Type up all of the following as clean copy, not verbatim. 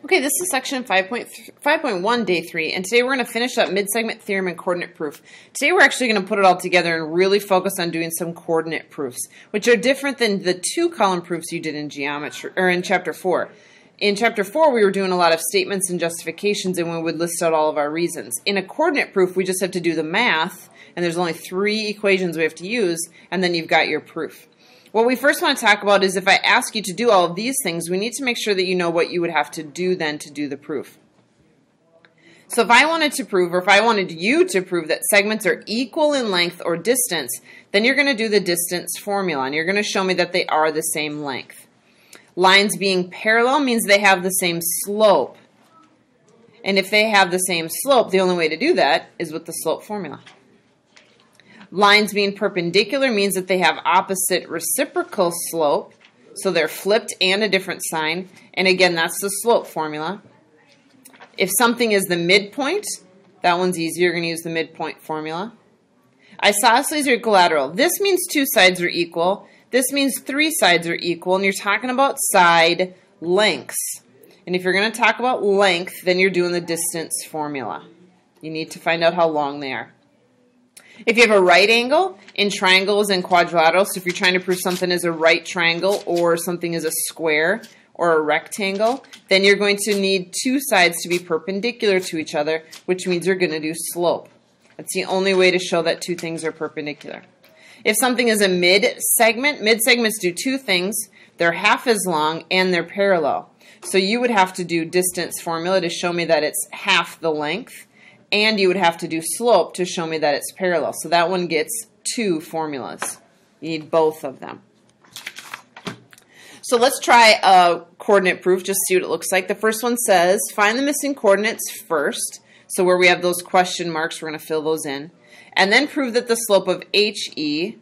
Okay, this is section 5.1, day 3, and today we're going to finish up mid-segment theorem and coordinate proof. Today we're actually going to put it all together and really focus on doing some coordinate proofs, which are different than the two-column proofs you did in geometry or in chapter 4. In chapter 4, we were doing a lot of statements and justifications, and we would list out all of our reasons. In a coordinate proof, we just have to do the math, and there's only 3 equations we have to use, and then you've got your proof. What we first want to talk about is if I ask you to do all of these things, we need to make sure that you know what you would have to do then to do the proof. So if I wanted to prove, or if I wanted you to prove that segments are equal in length or distance, then you're going to do the distance formula, and you're going to show me that they are the same length. Lines being parallel means they have the same slope. And if they have the same slope, the only way to do that is with the slope formula. Lines being perpendicular means that they have opposite reciprocal slope, so they're flipped and a different sign, and again, that's the slope formula. If something is the midpoint, that one's easier, you're going to use the midpoint formula. Isosceles or equilateral, this means 2 sides are equal, this means 3 sides are equal, and you're talking about side lengths. And if you're going to talk about length, then you're doing the distance formula. You need to find out how long they are. If you have a right angle in triangles and quadrilaterals, so if you're trying to prove something is a right triangle or something is a square or a rectangle, then you're going to need 2 sides to be perpendicular to each other, which means you're going to do slope. That's the only way to show that 2 things are perpendicular. If something is a mid-segment, mid-segments do 2 things. They're half as long and they're parallel. So you would have to do distance formula to show me that it's half the length. And you would have to do slope to show me that it's parallel. So that one gets 2 formulas. You need both of them. So let's try a coordinate proof, just see what it looks like. The first one says, find the missing coordinates first. So where we have those question marks, we're going to fill those in. And then prove that the slope of HE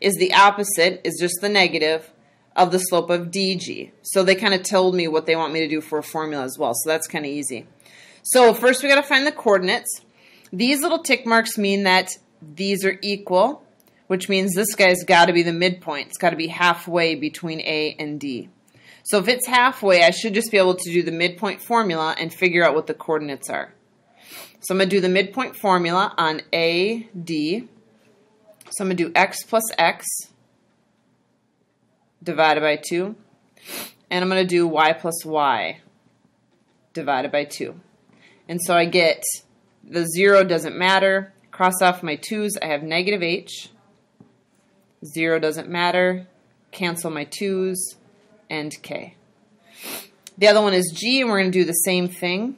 is the opposite, is just the negative, of the slope of DG. So they kind of told me what they want me to do for a formula as well. So that's kind of easy. So first we got to find the coordinates. These little tick marks mean that these are equal, which means this guy's got to be the midpoint. It's got to be halfway between A and D. So if it's halfway, I should just be able to do the midpoint formula and figure out what the coordinates are. So I'm going to do the midpoint formula on AD. So I'm going to do x plus x divided by 2. And I'm going to do y plus y divided by 2. And so I get the 0 doesn't matter. Cross off my 2's. I have negative h. 0 doesn't matter. Cancel my 2's and k. The other one is g, and we're going to do the same thing.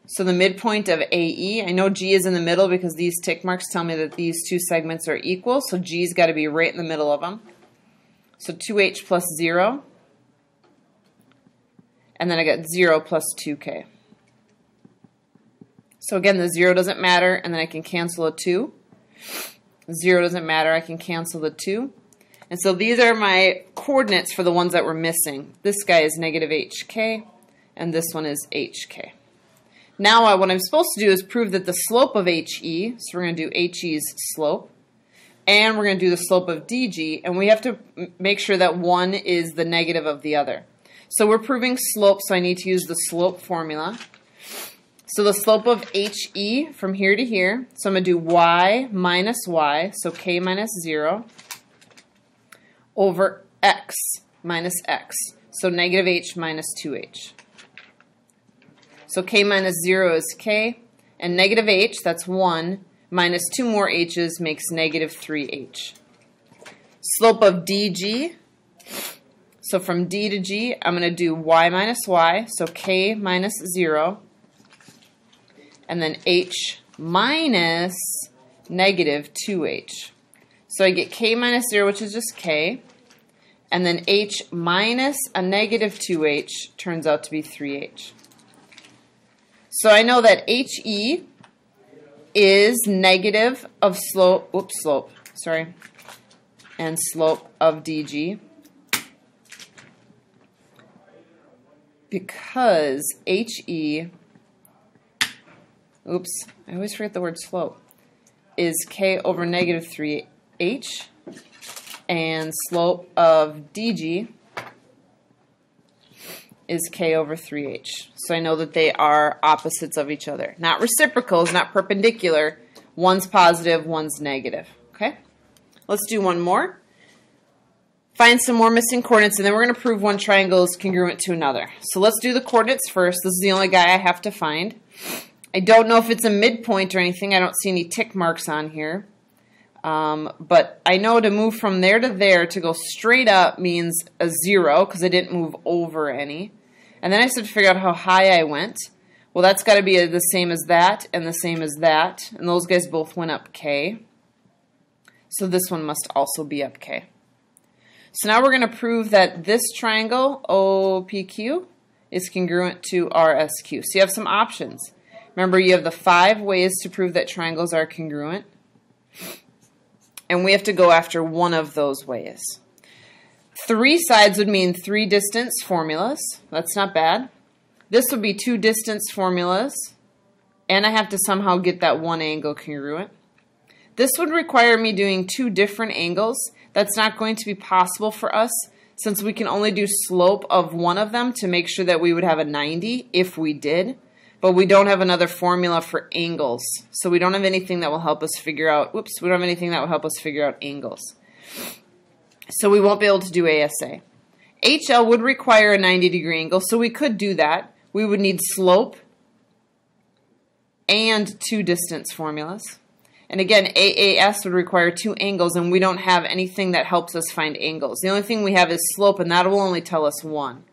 So the midpoint of AE, I know g is in the middle because these tick marks tell me that these 2 segments are equal. So g's got to be right in the middle of them. So 2h plus 0. And then I got 0 plus 2k. So again, the 0 doesn't matter, and then I can cancel a 2. 0 doesn't matter, I can cancel the 2. And so these are my coordinates for the ones that were missing. This guy is negative hk, and this one is hk. Now what I'm supposed to do is prove that the slope of he, so we're going to do he's slope, and we're going to do the slope of dg, and we have to make sure that one is the negative of the other. So we're proving slope, so I need to use the slope formula. So the slope of HE from here to here, so I'm going to do y minus y, so k minus 0, over x minus x, so negative h minus 2h. So k minus 0 is k, and negative h, that's 1, minus 2 more h's makes negative 3h. Slope of dg, so from d to g, I'm going to do y minus y, so k minus 0, and then h minus negative 2h. So I get k minus 0, which is just k, and then h minus a negative 2h turns out to be 3h. So I know that he is negative of slope, and slope of dg, because he, I always forget the word slope, is k over negative 3h, and slope of dg is k over 3h. So I know that they are opposites of each other. Not reciprocals, not perpendicular. One's positive, one's negative. Okay? Let's do one more. Find some more missing coordinates, and then we're going to prove one triangle is congruent to another. So let's do the coordinates first. This is the only guy I have to find. I don't know if it's a midpoint or anything. I don't see any tick marks on here. But I know to move from there to there to go straight up means a 0 because I didn't move over any. And then I said to figure out how high I went. Well, that's got to be the same as that and the same as that. And those guys both went up k. So this one must also be up k. So now we're going to prove that this triangle, OPQ, is congruent to RSQ. So you have some options. Remember, you have the 5 ways to prove that triangles are congruent. And we have to go after one of those ways. 3 sides would mean 3 distance formulas. That's not bad. This would be 2 distance formulas. And I have to somehow get that one angle congruent. This would require me doing 2 different angles. That's not going to be possible for us since we can only do slope of one of them to make sure that we would have a 90 if we did. But we don't have another formula for angles. So we don't have anything that will help us figure out, we don't have anything that will help us figure out angles. So we won't be able to do ASA. HL would require a 90-degree angle, so we could do that. We would need slope and 2 distance formulas. And again, AAS would require 2 angles, and we don't have anything that helps us find angles. The only thing we have is slope, and that will only tell us 1.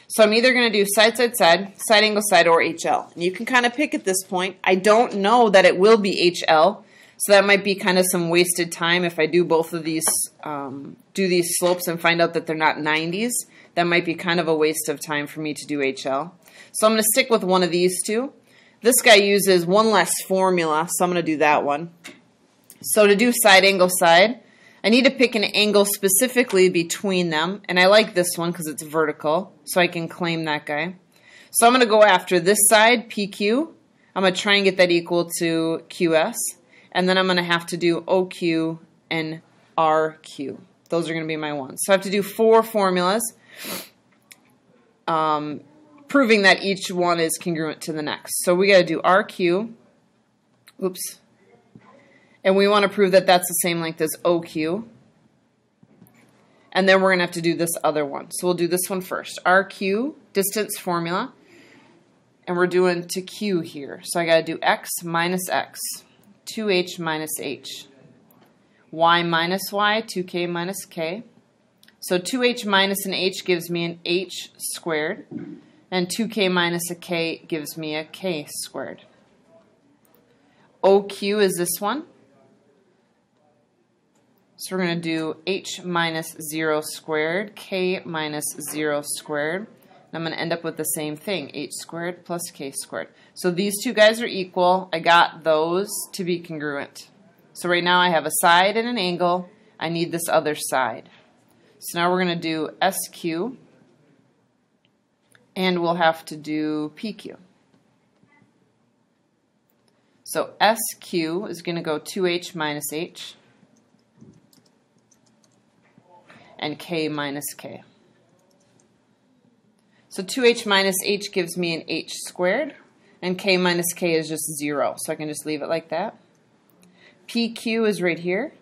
So I'm either going to do side, side, side, side, angle, side, or HL. And you can kind of pick at this point. I don't know that it will be HL, so that might be kind of some wasted time if I do both of these, do these slopes and find out that they're not 90s. That might be kind of a waste of time for me to do HL. So I'm going to stick with one of these two. This guy uses one less formula, so I'm going to do that one. So to do side, angle, side, I need to pick an angle specifically between them, and I like this one because it's vertical, so I can claim that guy. So I'm going to go after this side, PQ. I'm going to try and get that equal to QS, and then I'm going to have to do OQ and RQ. Those are going to be my ones. So I have to do 4 formulas, proving that each one is congruent to the next. So we got to do RQ, and we want to prove that that's the same length as OQ. And then we're going to have to do this other one. So we'll do this one first. RQ, distance formula. And we're doing to Q here. So I got to do X minus X, 2H minus H. Y minus Y, 2K minus K. So 2H minus an H gives me an H squared. And 2K minus a K gives me a K squared. OQ is this one. So we're going to do H minus 0 squared, K minus 0 squared. And I'm going to end up with the same thing, H squared plus K squared. So these two guys are equal. I got those to be congruent. So right now I have a side and an angle. I need this other side. So now we're going to do SQ. And we'll have to do PQ. So SQ is going to go 2H minus H. And K minus K. So 2H minus H gives me an H squared, and K minus K is just 0, so I can just leave it like that. PQ is right here,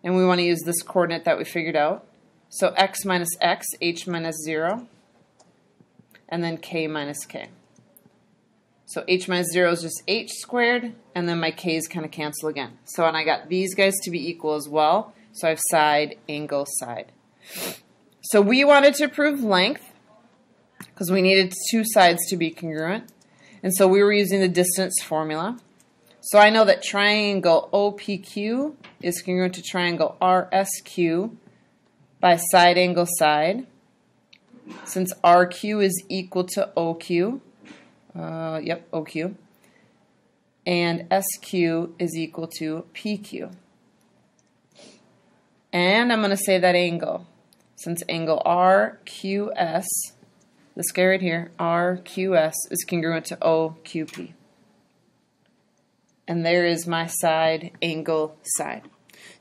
and we want to use this coordinate that we figured out. So X minus X, H minus 0, and then K minus K. So H minus 0 is just H squared, and then my K's kind of cancel again. So and I got these guys to be equal as well. So I have side, angle, side. So we wanted to prove length because we needed 2 sides to be congruent. And so we were using the distance formula. So I know that triangle OPQ is congruent to triangle RSQ by side, angle, side. Since RQ is equal to OQ, OQ. And SQ is equal to PQ. And I'm going to say that angle. Since angle RQS, this guy right here, RQS, is congruent to OQP. And there is my side, angle, side.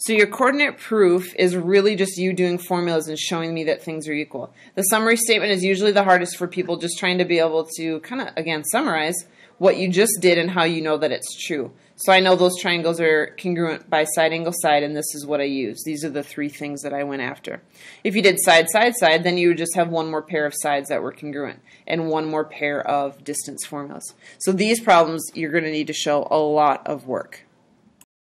So your coordinate proof is really just you doing formulas and showing me that things are equal. The summary statement is usually the hardest for people, just trying to be able to kind of, again, summarize what you just did and how you know that it's true. So I know those triangles are congruent by side, angle, side, and this is what I use. These are the three things that I went after. If you did side, side, side, then you would just have one more pair of sides that were congruent and one more pair of distance formulas. So these problems, you're going to need to show a lot of work.